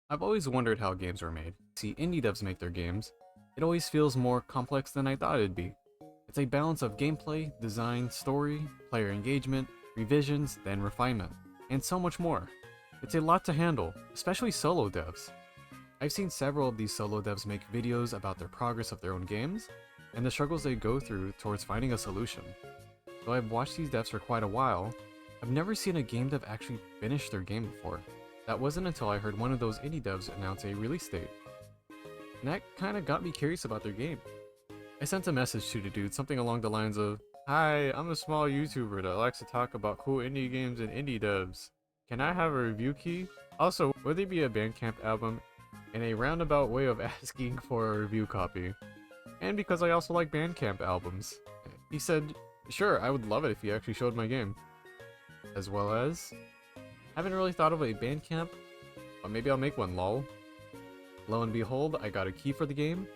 I've always wondered how games are made. See indie devs make their games, it always feels more complex than I thought it'd be. It's a balance of gameplay, design, story, player engagement, revisions, then refinement, and so much more. It's a lot to handle, especially solo devs. I've seen several of these solo devs make videos about their progress of their own games, and the struggles they go through towards finding a solution. Though I've watched these devs for quite a while, I've never seen a game dev actually finish their game before. That wasn't until I heard one of those indie devs announce a release date. And that kinda got me curious about their game. I sent a message to the dude, something along the lines of, "Hi, I'm a small YouTuber that likes to talk about cool indie games and indie devs. Can I have a review key? Also, would there be a Bandcamp album?" In a roundabout way of asking for a review copy. And because I also like Bandcamp albums. He said, "Sure, I would love it if you actually showed my game." As well as, "Haven't really thought of a Bandcamp, but maybe I'll make one, lol." Lo and behold, I got a key for the game,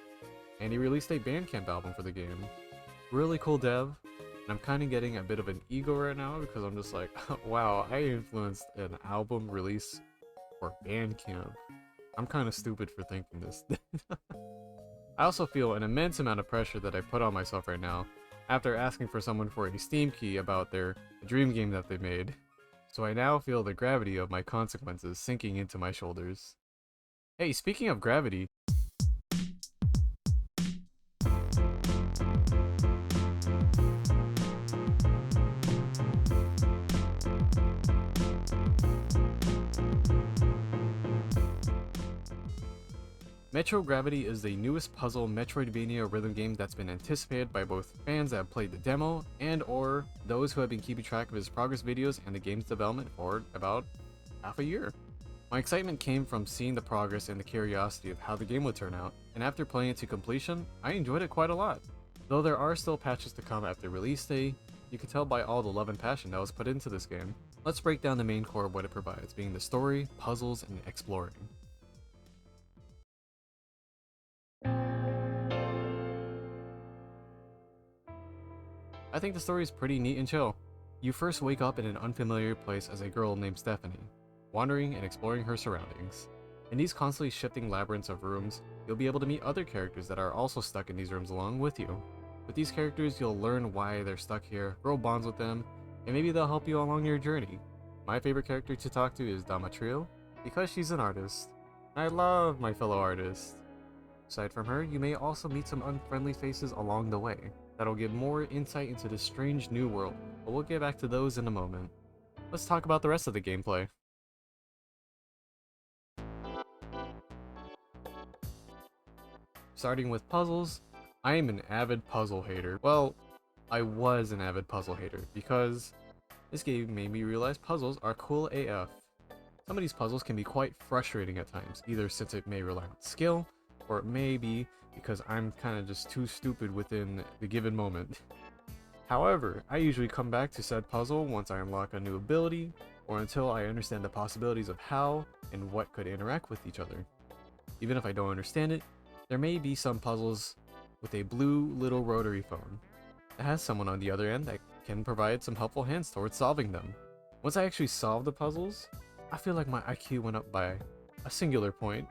and he released a Bandcamp album for the game. Really cool dev, and I'm kind of getting a bit of an ego right now because I'm just like, wow, I influenced an album release for Bandcamp. I'm kind of stupid for thinking this. I also feel an immense amount of pressure that I put on myself right now after asking for someone for a Steam key about their dream game that they made. So I now feel the gravity of my consequences sinking into my shoulders. Hey, speaking of gravity, Metro Gravity is the newest puzzle Metroidvania rhythm game that's been anticipated by both fans that have played the demo and or those who have been keeping track of his progress videos and the game's development for about half a year. My excitement came from seeing the progress and the curiosity of how the game would turn out, and after playing it to completion, I enjoyed it quite a lot. Though there are still patches to come after release day, you can tell by all the love and passion that was put into this game. Let's break down the main core of what it provides, being the story, puzzles, and exploring. I think the story is pretty neat and chill. You first wake up in an unfamiliar place as a girl named Stephanie, wandering and exploring her surroundings. In these constantly shifting labyrinths of rooms, you'll be able to meet other characters that are also stuck in these rooms along with you. With these characters, you'll learn why they're stuck here, grow bonds with them, and maybe they'll help you along your journey. My favorite character to talk to is Damatrio, because she's an artist. I love my fellow artists. Aside from her, you may also meet some unfriendly faces along the way that'll give more insight into this strange new world, but we'll get back to those in a moment. Let's talk about the rest of the gameplay. Starting with puzzles, I am an avid puzzle hater. Well, I was an avid puzzle hater because this game made me realize puzzles are cool AF. Some of these puzzles can be quite frustrating at times, either since it may rely on skill, or it may be because I'm kind of just too stupid within the given moment. However, I usually come back to said puzzle once I unlock a new ability, or until I understand the possibilities of how and what could interact with each other. Even if I don't understand it, there may be some puzzles with a blue little rotary phone that has someone on the other end that can provide some helpful hints towards solving them. Once I actually solve the puzzles, I feel like my IQ went up by a singular point.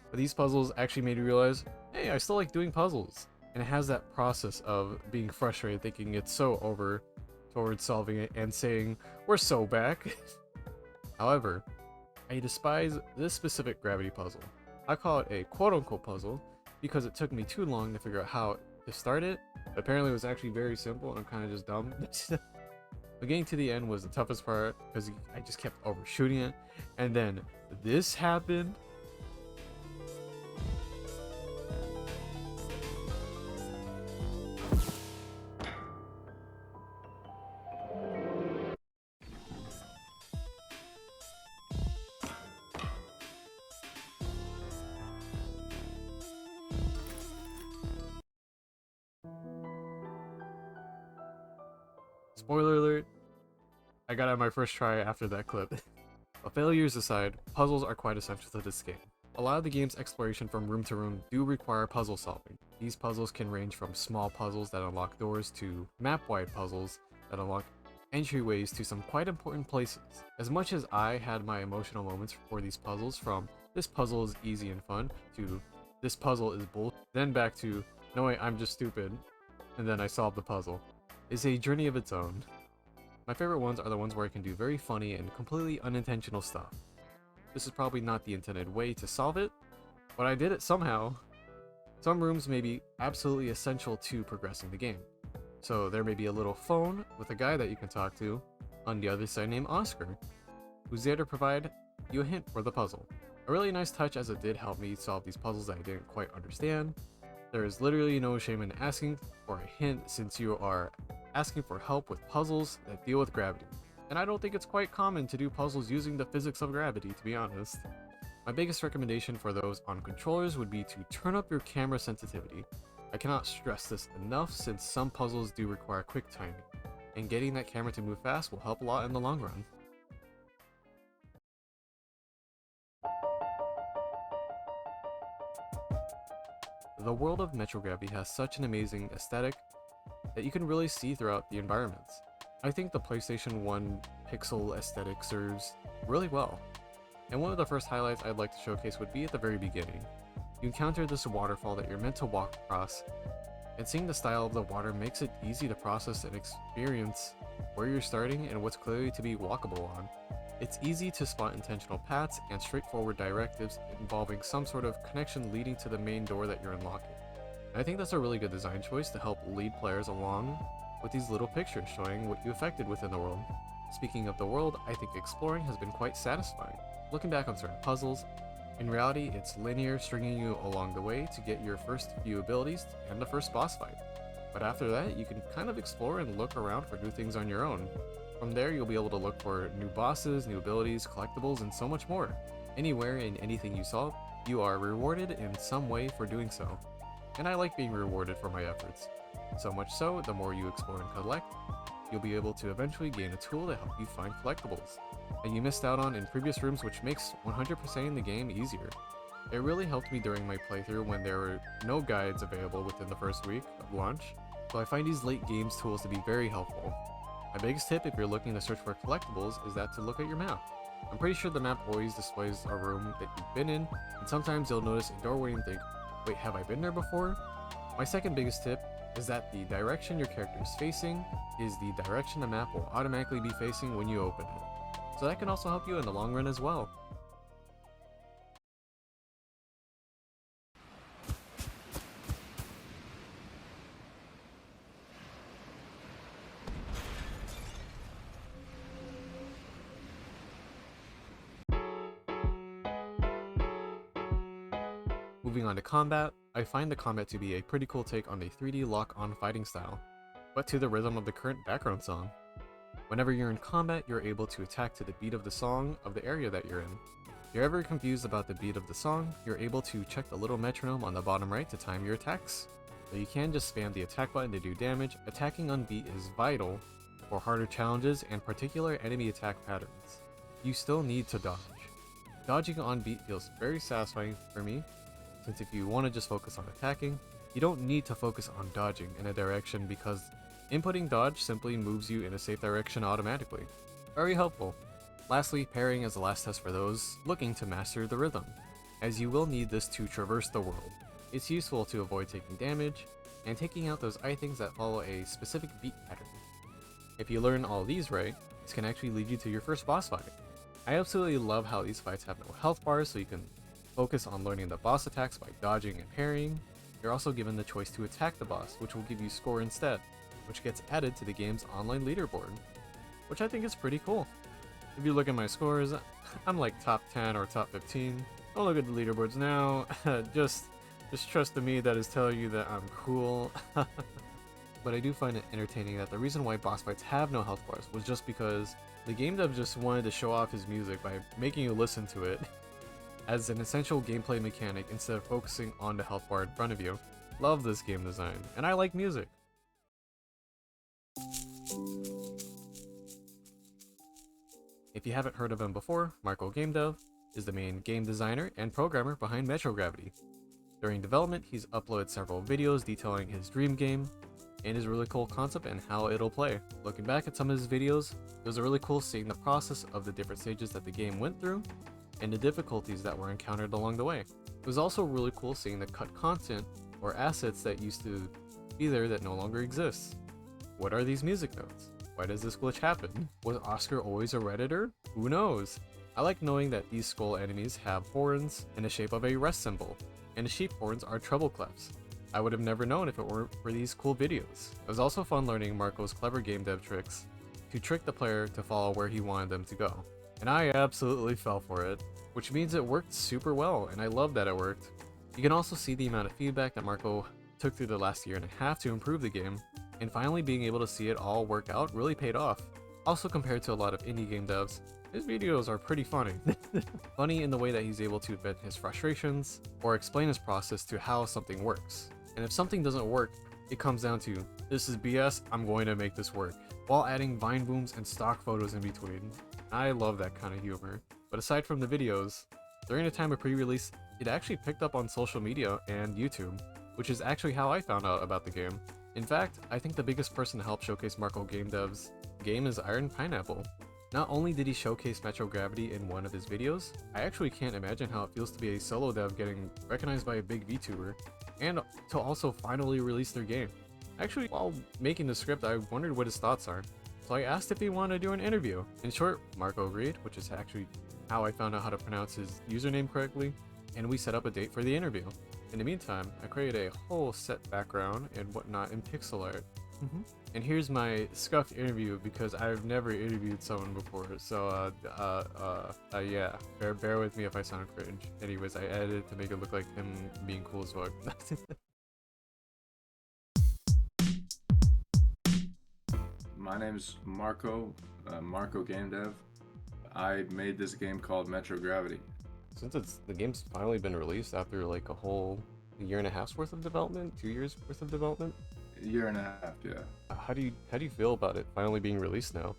But these puzzles actually made me realize, hey, I still like doing puzzles. And it has that process of being frustrated, thinking it's so over, towards solving it and saying, we're so back. However, I despise this specific gravity puzzle. I call it a quote-unquote puzzle because it took me too long to figure out how to start it. Apparently it was actually very simple and I'm kind of just dumb. But getting to the end was the toughest part because I just kept overshooting it. And then this happened. Spoiler alert, I got it on my first try after that clip. But failures aside, puzzles are quite essential to this game. A lot of the game's exploration from room to room do require puzzle solving. These puzzles can range from small puzzles that unlock doors to map-wide puzzles that unlock entryways to some quite important places. As much as I had my emotional moments for these puzzles, from this puzzle is easy and fun to this puzzle is bull, then back to no way, I'm just stupid, and then I solved the puzzle, is a journey of its own. My favorite ones are the ones where I can do very funny and completely unintentional stuff. This is probably not the intended way to solve it, but I did it somehow. Some rooms may be absolutely essential to progressing the game. So there may be a little phone with a guy that you can talk to on the other side named Oscar, who's there to provide you a hint for the puzzle. A really nice touch, as it did help me solve these puzzles that I didn't quite understand. There is literally no shame in asking for a hint, since you are asking for help with puzzles that deal with gravity. And I don't think it's quite common to do puzzles using the physics of gravity, to be honest. My biggest recommendation for those on controllers would be to turn up your camera sensitivity. I cannot stress this enough, since some puzzles do require quick timing, and getting that camera to move fast will help a lot in the long run. The world of Metrogravity has such an amazing aesthetic that you can really see throughout the environments. I think the PlayStation 1 pixel aesthetic serves really well, and one of the first highlights I'd like to showcase would be at the very beginning. You encounter this waterfall that you're meant to walk across, and seeing the style of the water makes it easy to process and experience where you're starting and what's clearly to be walkable on. It's easy to spot intentional paths and straightforward directives involving some sort of connection leading to the main door that you're unlocking. And I think that's a really good design choice to help lead players along with these little pictures showing what you affected within the world. Speaking of the world, I think exploring has been quite satisfying. Looking back on certain puzzles, in reality it's linear, stringing you along the way to get your first few abilities and the first boss fight. But after that, you can kind of explore and look around for new things on your own. From there, you'll be able to look for new bosses, new abilities, collectibles, and so much more. Anywhere and anything you solve, you are rewarded in some way for doing so. And I like being rewarded for my efforts. So much so, the more you explore and collect, you'll be able to eventually gain a tool to help you find collectibles that you missed out on in previous rooms, which makes 100%ing the game easier. It really helped me during my playthrough when there were no guides available within the first week of launch, so I find these late games tools to be very helpful. My biggest tip if you're looking to search for collectibles is that to look at your map. I'm pretty sure the map always displays a room that you've been in, and sometimes you'll notice a doorway and think, wait, have I been there before? My second biggest tip is that the direction your character is facing is the direction the map will automatically be facing when you open it. So that can also help you in the long run as well. Moving on to combat, I find the combat to be a pretty cool take on the 3D lock-on fighting style, but to the rhythm of the current background song. Whenever you're in combat, you're able to attack to the beat of the song of the area that you're in. If you're ever confused about the beat of the song, you're able to check the little metronome on the bottom right to time your attacks. So you can just spam the attack button to do damage. Attacking on beat is vital for harder challenges and particular enemy attack patterns. You still need to dodge. Dodging on beat feels very satisfying for me, since if you want to just focus on attacking, you don't need to focus on dodging in a direction because inputting dodge simply moves you in a safe direction automatically. Very helpful. Lastly, parrying is the last test for those looking to master the rhythm, as you will need this to traverse the world. It's useful to avoid taking damage and taking out those items that follow a specific beat pattern. If you learn all these right, this can actually lead you to your first boss fight. I absolutely love how these fights have no health bars, so you can focus on learning the boss attacks by dodging and parrying. You're also given the choice to attack the boss, which will give you score instead, which gets added to the game's online leaderboard, which I think is pretty cool. If you look at my scores, I'm like top 10 or top 15. Don't look at the leaderboards now, just trust the me that is telling you that I'm cool. But I do find it entertaining that the reason why boss fights have no health bars was just because the game dev just wanted to show off his music by making you listen to it as an essential gameplay mechanic instead of focusing on the health bar in front of you. Love this game design, and I like music. If you haven't heard of him before, mrkogamedev is the main game designer and programmer behind Metrogravity. During development, he's uploaded several videos detailing his dream game, and his really cool concept and how it'll play. Looking back at some of his videos, it was really cool seeing the process of the different stages that the game went through and the difficulties that were encountered along the way. It was also really cool seeing the cut content or assets that used to be there that no longer exists. What are these music notes? Why does this glitch happen? Was Oscar always a Redditor? Who knows? I like knowing that these skull enemies have horns in the shape of a rest symbol, and the sheep horns are treble clefs. I would have never known if it weren't for these cool videos. It was also fun learning Marco's clever game dev tricks to trick the player to follow where he wanted them to go. And I absolutely fell for it, which means it worked super well, and I love that it worked. You can also see the amount of feedback that Marco took through the last year and a half to improve the game, and finally being able to see it all work out really paid off. Also, compared to a lot of indie game devs, his videos are pretty funny. Funny in the way that he's able to vent his frustrations or explain his process to how something works. And if something doesn't work, it comes down to, this is BS, I'm going to make this work, while adding vine booms and stock photos in between. I love that kind of humor. But aside from the videos, during the time of pre-release, it actually picked up on social media and YouTube, which is actually how I found out about the game. In fact, I think the biggest person to help showcase Marco Game Dev's game is Iron Pineapple. Not only did he showcase Metro Gravity in one of his videos, I actually can't imagine how it feels to be a solo dev getting recognized by a big VTuber, and to also finally release their game. Actually, while making the script, I wondered what his thoughts are, so I asked if he wanted to do an interview. In short, Marco agreed, which is actually how I found out how to pronounce his username correctly, and we set up a date for the interview. In the meantime, I created a whole set background and whatnot in pixel art. And here's my scuffed interview because I've never interviewed someone before, so yeah, bear with me if I sound cringe. Anyways, I edited it to make it look like him being cool as fuck. My name's Marco, Marco Game Dev. I made this game called Metro Gravity. Since the game's finally been released after like a whole year and a half's worth of development, 2 years worth of development. A year and a half, yeah. How do you feel about it finally being released now?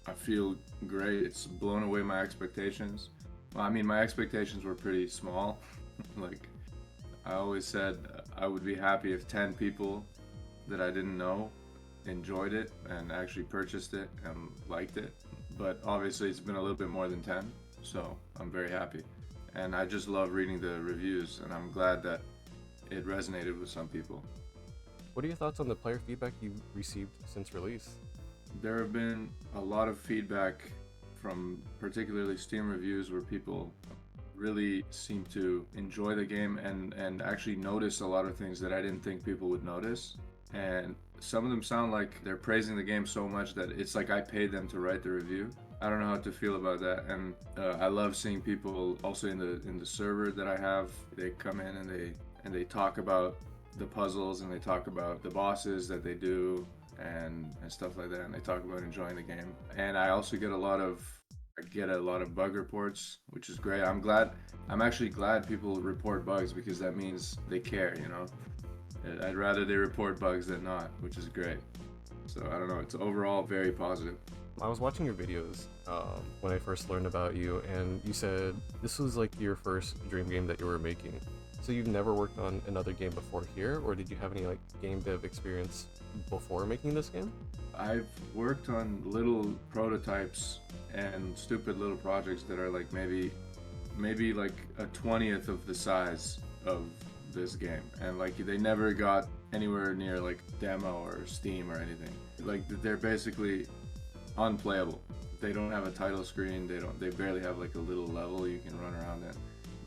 I feel great. It's blown away my expectations. Well, I mean, my expectations were pretty small. Like, I always said I would be happy if 10 people that I didn't know enjoyed it and actually purchased it and liked it. But obviously it's been a little bit more than 10, so I'm very happy. And I just love reading the reviews, and I'm glad that it resonated with some people. What are your thoughts on the player feedback you've received since release? There have been a lot of feedback from particularly Steam reviews where people really seem to enjoy the game and actually notice a lot of things that I didn't think people would notice. And some of them sound like they're praising the game so much that it's like I paid them to write the review. I don't know how to feel about that, and I love seeing people also in the server that I have. They come in and they talk about the puzzles, and they talk about the bosses that they do and stuff like that, and they talk about enjoying the game. And I also get a lot of bug reports, which is great. I'm actually glad people report bugs because that means they care, you know. I'd rather they report bugs than not, which is great. So I don't know, it's overall very positive. I was watching your videos when I first learned about you, and you said this was like your first dream game that you were making. So you've never worked on another game before here, or did you have any like game dev experience before making this game? I've worked on little prototypes and stupid little projects that are like maybe like a 20th of the size of this game, and like they never got anywhere near like demo or Steam or anything. Like they're basically unplayable. They don't have a title screen. They barely have like a little level you can run around in.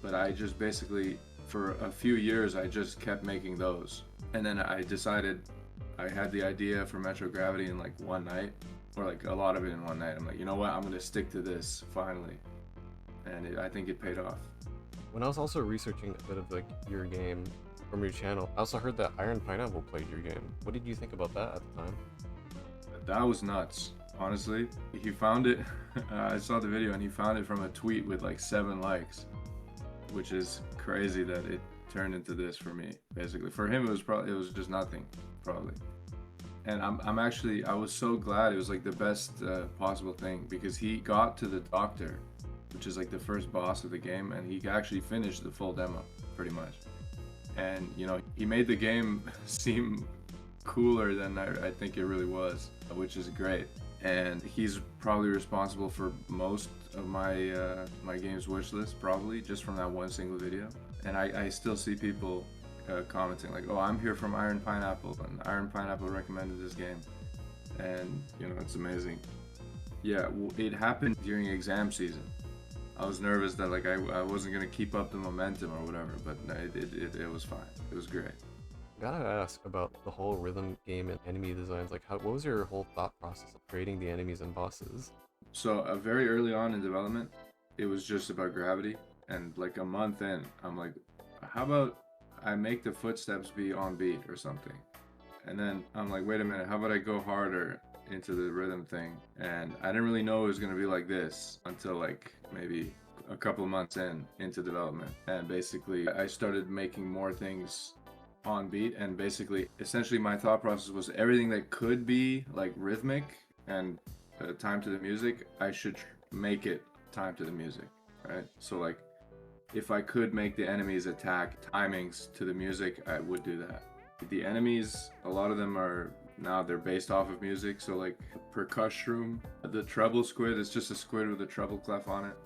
But I just basically, for a few years, I just kept making those. And then I decided, I had the idea for Metro Gravity in like one night, or like a lot of it in one night. I'm like, you know what, I'm gonna stick to this finally. And I think it paid off. When I was also researching a bit of like your game from your channel, I also heard that Iron Pineapple played your game. What did you think about that at the time? That was nuts. Honestly, he found it. I saw the video and he found it from a tweet with like 7 likes, which is crazy that it turned into this for me. Basically, for him it was just nothing, probably. And I was so glad. It was like the best possible thing because he got to the doctor, which is like the first boss of the game, and he actually finished the full demo pretty much. And you know, he made the game seem cooler than I think it really was, which is great. And he's probably responsible for most of my game's wish list, probably just from that one single video. And I still see people commenting like, "Oh, I'm here from Iron Pineapple, and Iron Pineapple recommended this game," and you know, it's amazing. Yeah, it happened during exam season. I was nervous that like I wasn't gonna keep up the momentum or whatever, but no, it was fine. It was great. Gotta ask about the whole rhythm game and enemy designs. Like, what was your whole thought process of creating the enemies and bosses? So very early on in development, it was just about gravity, and like a month in, I'm like, how about I make the footsteps be on beat or something? And then I'm like, wait a minute, how about I go harder into the rhythm thing? And I didn't really know it was gonna be like this until like maybe a couple of months into development. And basically, I started making more things on beat, and basically, essentially, my thought process was everything that could be like rhythmic and time to the music, I should make it time to the music, right? So like, if I could make the enemies attack timings to the music, I would do that. The enemies, a lot of them are now they're based off of music. So like percussion, the treble squid is just a squid with a treble clef on it.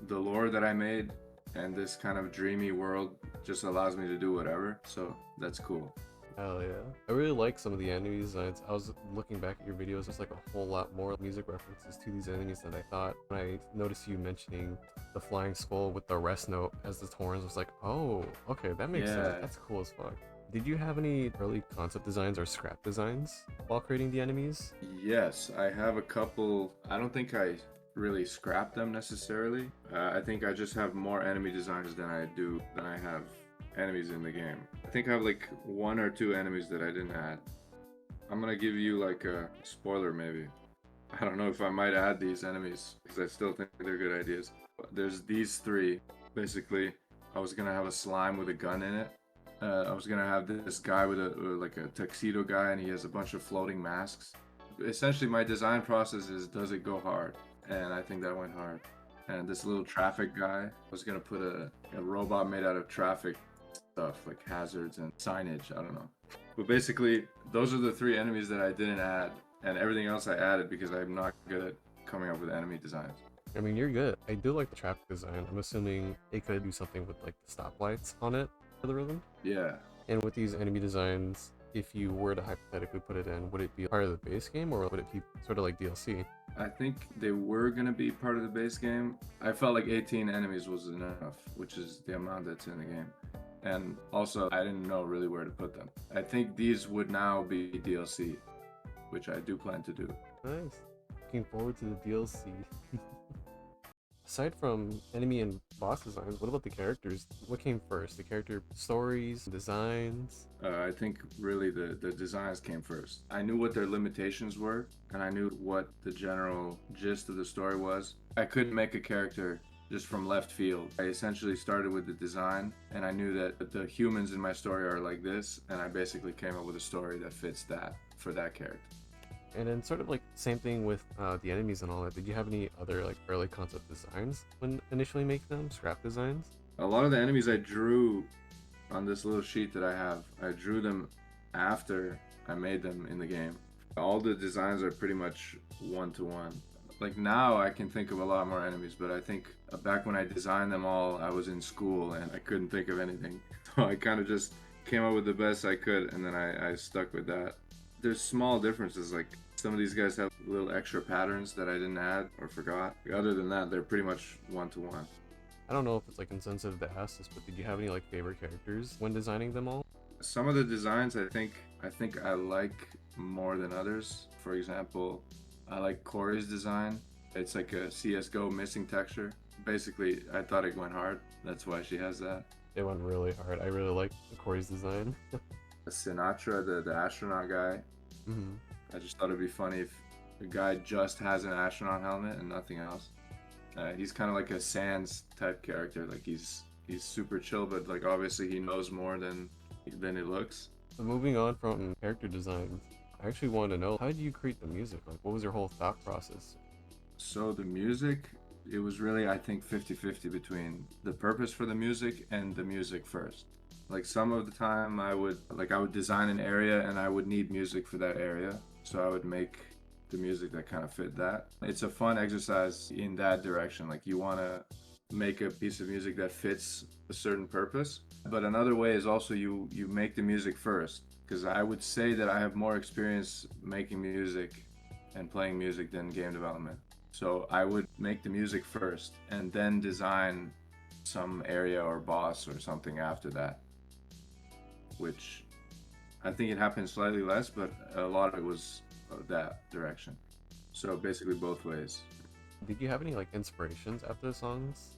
The lore that I made and this kind of dreamy world just allows me to do whatever. So that's cool. Hell yeah. I really like some of the enemy designs. I was looking back at your videos, there's like a whole lot more music references to these enemies than I thought. When I noticed you mentioning the flying skull with the rest note as the horns, I was like, oh, okay, that makes sense. Yeah. That's cool as fuck. Did you have any early concept designs or scrap designs while creating the enemies? Yes, I have a couple. I don't think I really scrapped them necessarily. I think I just have more enemy designs than I have enemies in the game. I think I have like 1 or 2 enemies that I didn't add. I'm gonna give you like a spoiler maybe. I don't know if I might add these enemies because I still think they're good ideas. There's these 3. Basically, I was gonna have a slime with a gun in it. I was gonna have this guy with like a tuxedo guy, and he has a bunch of floating masks. Essentially, my design process is, does it go hard? And I think that went hard. And this little traffic guy, I was gonna put a robot made out of traffic stuff like hazards and signage. I don't know. But basically, those are the 3 enemies that I didn't add, and everything else I added because I'm not good at coming up with enemy designs. I mean, you're good. I do like the traffic design. I'm assuming it could do something with like the stoplights on it for the rhythm. Yeah. And with these enemy designs, if you were to hypothetically put it in, would it be part of the base game or would it be sort of like DLC? I think they were gonna be part of the base game. I felt like 18 enemies was enough, which is the amount that's in the game. And also, I didn't know really where to put them. I think these would now be DLC, which I do plan to do. Nice. Looking forward to the DLC. Aside from enemy and boss designs, what about the characters? What came first? The character stories, designs? I think really the designs came first. I knew what their limitations were, and I knew what the general gist of the story was. I couldn't make a character just from left field. I essentially started with the design, and I knew that the humans in my story are like this, and I basically came up with a story that fits that for that character. And then sort of like same thing with the enemies and all that. Did you have any other like early concept designs when initially making them? Scrap designs? A lot of the enemies I drew on this little sheet that I have, I drew them after I made them in the game. All the designs are pretty much one-to-one. Like now I can think of a lot more enemies, but I think back when I designed them all, I was in school and I couldn't think of anything. So I kind of just came up with the best I could, and then I stuck with that. There's small differences, like some of these guys have little extra patterns that I didn't add or forgot. Other than that, they're pretty much one-to-one. I don't know if it's like insensitive to ask this, but did you have any like favorite characters when designing them all? Some of the designs I think I like more than others. For example, I like Corey's design. It's like a CSGO missing texture. Basically, I thought it went hard. That's why she has that. It went really hard. I really like Corey's design. Sinatra, the astronaut guy. Mm-hmm. I just thought it'd be funny if the guy just has an astronaut helmet and nothing else. He's kind of like a Sans type character. Like he's super chill, but like obviously he knows more than it looks. So moving on from character designs, I actually wanted to know, how did you create the music? Like, what was your whole thought process? So the music, it was really, I think, 50-50 between the purpose for the music and the music first. Like some of the time I would design an area and I would need music for that area. So I would make the music that kind of fit that. It's a fun exercise in that direction. Like you want to make a piece of music that fits a certain purpose. But another way is also you make the music first, because I would say that I have more experience making music and playing music than game development. So I would make the music first and then design some area or boss or something after that, which I think it happened slightly less, but a lot of it was that direction. So basically both ways. Did you have any like inspirations after the songs?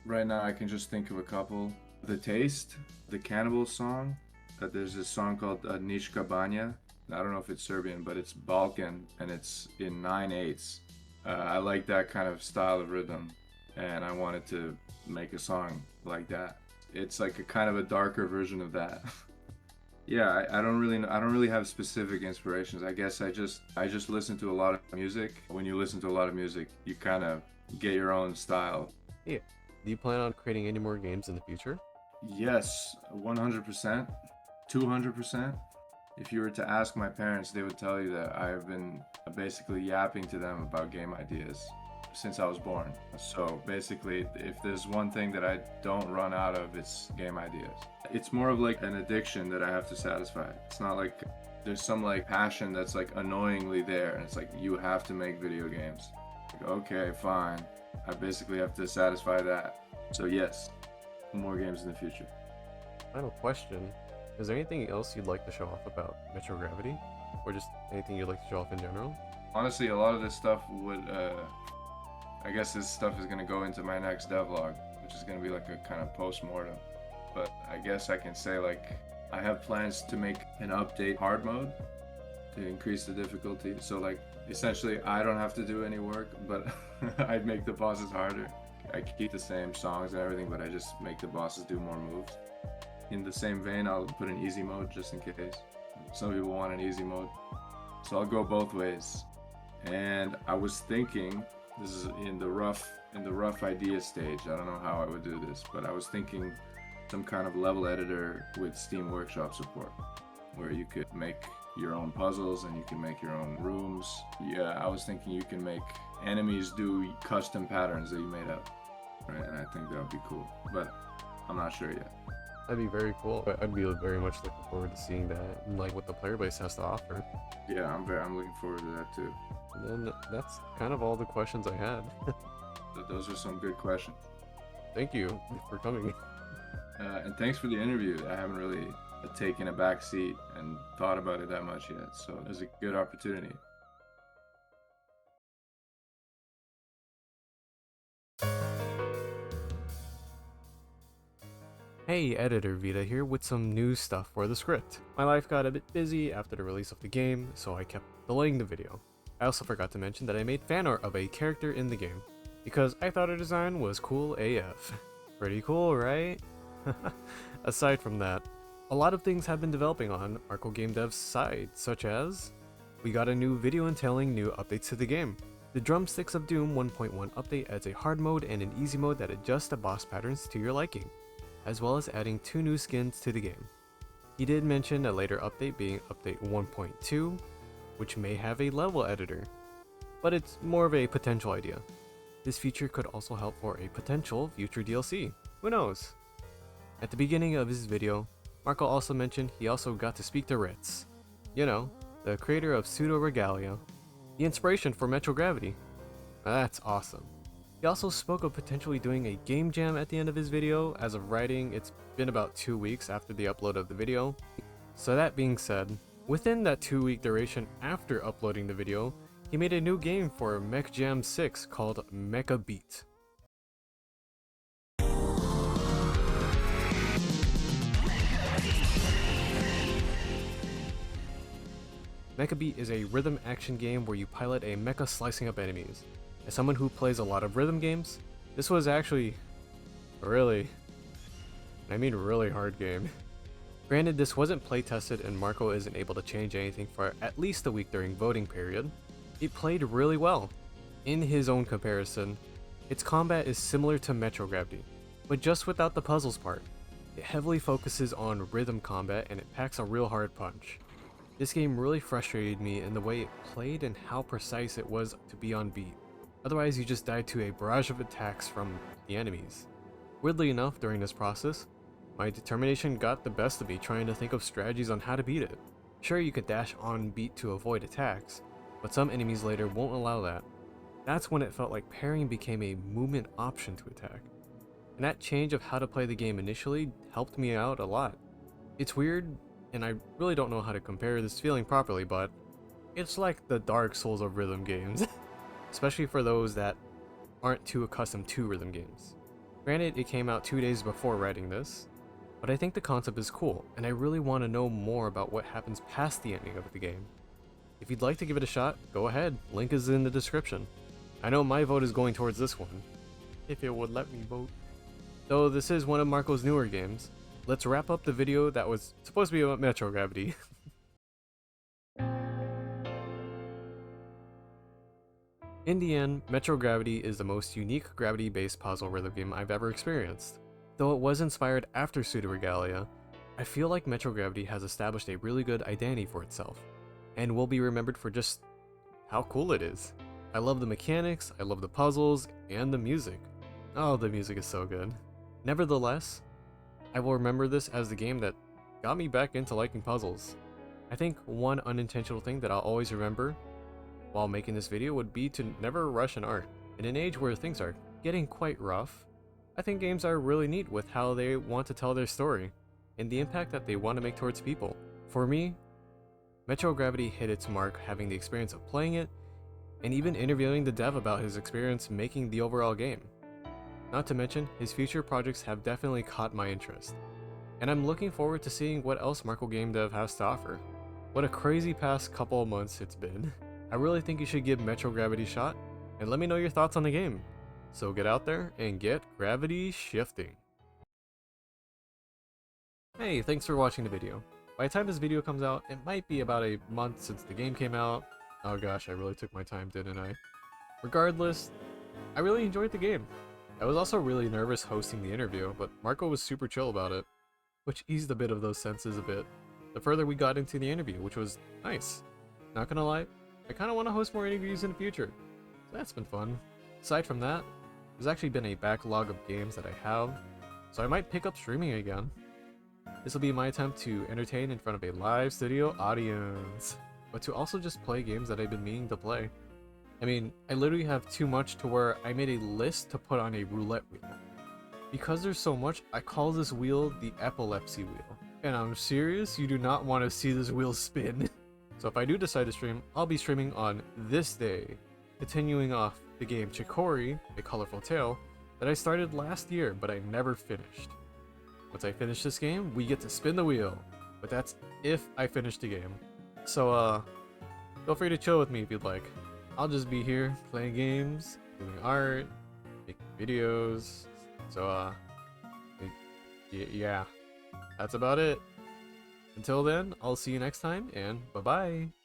Right now I can just think of a couple. The Taste, the Cannibal song. There's this song called Niška Banja. I don't know if it's Serbian, but it's Balkan and it's in 9/8. I like that kind of style of rhythm, and I wanted to make a song like that. It's like a kind of a darker version of that. Yeah, I don't really have specific inspirations. I guess I just listen to a lot of music. When you listen to a lot of music, you kind of get your own style. Yeah. Do you plan on creating any more games in the future? Yes, 100%, 200%. If you were to ask my parents, they would tell you that I've been basically yapping to them about game ideas since I was born. So basically, if there's one thing that I don't run out of, it's game ideas. It's more of like an addiction that I have to satisfy. It's not like there's some like passion that's like annoyingly there, and it's like you have to make video games. Like, okay, fine. I basically have to satisfy that. So yes, more games in the future. Final question. Is there anything else you'd like to show off about Metro Gravity? Or just anything you'd like to show off in general? Honestly, a lot of this stuff would, I guess this stuff is going to go into my next devlog, which is going to be like a kind of post-mortem. But I guess I can say like, I have plans to make an update hard mode to increase the difficulty. So like, essentially I don't have to do any work, but I'd make the bosses harder. I keep the same songs and everything, but I just make the bosses do more moves. In the same vein, I'll put an easy mode just in case. Some people want an easy mode. So I'll go both ways. And I was thinking, this is in the rough idea stage. I don't know how I would do this, but I was thinking some kind of level editor with Steam Workshop support, where you could make your own puzzles and you can make your own rooms. Yeah, I was thinking you can make enemies do custom patterns that you made up, right? And I think that would be cool, but I'm not sure yet. That'd be very cool. I'd be very much looking forward to seeing that and like what the player base has to offer. Yeah, I'm looking forward to that too. And then that's kind of all the questions I had. Those are some good questions. Thank you for coming. And thanks for the interview. I haven't really taken a back seat and thought about it that much yet, so it was a good opportunity. Hey, Editor Vita here with some new stuff for the script. My life got a bit busy after the release of the game, so I kept delaying the video. I also forgot to mention that I made fan art of a character in the game, because I thought her design was cool AF. Pretty cool, right? Aside from that, a lot of things have been developing on mrkogamedev's side, such as we got a new video entailing new updates to the game. The Drumsticks of Doom 1.1 update adds a hard mode and an easy mode that adjusts the boss patterns to your liking, as well as adding 2 new skins to the game. He did mention a later update being update 1.2, which may have a level editor, but it's more of a potential idea. This feature could also help for a potential future DLC, who knows? At the beginning of his video, Marco also mentioned he also got to speak to Ritz, you know, the creator of Pseudo Regalia, the inspiration for Metro Gravity. That's awesome. He also spoke of potentially doing a game jam at the end of his video. As of writing, it's been about 2 weeks after the upload of the video. So that being said, within that 2-week duration after uploading the video, he made a new game for Mech 6 called Mecha Beat. Mecha Beat is a rhythm action game where you pilot a mecha slicing up enemies. As someone who plays a lot of rhythm games, this was actually really hard game. Granted, this wasn't play tested and Marco isn't able to change anything for at least a week during voting period. It played really well. In his own comparison, its combat is similar to Metro Gravity, but just without the puzzles part. It heavily focuses on rhythm combat and it packs a real hard punch. This game really frustrated me in the way it played and how precise it was to be on beat. Otherwise you just died to a barrage of attacks from the enemies. Weirdly enough, during this process, my determination got the best of me trying to think of strategies on how to beat it. Sure, you could dash on beat to avoid attacks, but some enemies later won't allow that. That's when it felt like parrying became a movement option to attack. And that change of how to play the game initially helped me out a lot. It's weird, and I really don't know how to compare this feeling properly, but it's like the Dark Souls of rhythm games, especially for those that aren't too accustomed to rhythm games. Granted, it came out 2 days before writing this, but I think the concept is cool, and I really want to know more about what happens past the ending of the game. If you'd like to give it a shot, go ahead, link is in the description. I know my vote is going towards this one, if it would let me vote. Though this is one of Marco's newer games, let's wrap up the video that was supposed to be about Metro Gravity. In the end, Metro Gravity is the most unique gravity-based puzzle rhythm game I've ever experienced. Though it was inspired after Pseudo Regalia, I feel like Metro Gravity has established a really good identity for itself, and will be remembered for just how cool it is. I love the mechanics, I love the puzzles, and the music. Oh, the music is so good. Nevertheless, I will remember this as the game that got me back into liking puzzles. I think one unintentional thing that I'll always remember while making this video would be to never rush an art. In an age where things are getting quite rough, I think games are really neat with how they want to tell their story, and the impact that they want to make towards people. For me, Metro Gravity hit its mark having the experience of playing it, and even interviewing the dev about his experience making the overall game. Not to mention, his future projects have definitely caught my interest, and I'm looking forward to seeing what else mrkogamedev has to offer. What a crazy past couple of months it's been. I really think you should give Metro Gravity a shot, and let me know your thoughts on the game. So get out there and get gravity shifting. Hey, thanks for watching the video. By the time this video comes out, it might be about a month since the game came out. Oh gosh, I really took my time, didn't I? Regardless, I really enjoyed the game. I was also really nervous hosting the interview, but Marco was super chill about it, which eased a bit of those senses a bit the further we got into the interview, which was nice. Not gonna lie, I kinda wanna host more interviews in the future, so that's been fun. Aside from that, there's actually been a backlog of games that I have, so I might pick up streaming again. This will be my attempt to entertain in front of a live studio audience, but to also just play games that I've been meaning to play. I mean, I literally have too much to where I made a list to put on a roulette wheel. Because there's so much, I call this wheel the epilepsy wheel. And I'm serious, you do not want to see this wheel spin. So if I do decide to stream, I'll be streaming on this day, continuing off the game Chicory, A Colorful Tale, that I started last year, but I never finished. Once I finish this game, we get to spin the wheel, but that's if I finish the game. So feel free to chill with me if you'd like. I'll just be here playing games, doing art, making videos. So yeah, that's about it. Until then, I'll see you next time, and bye bye.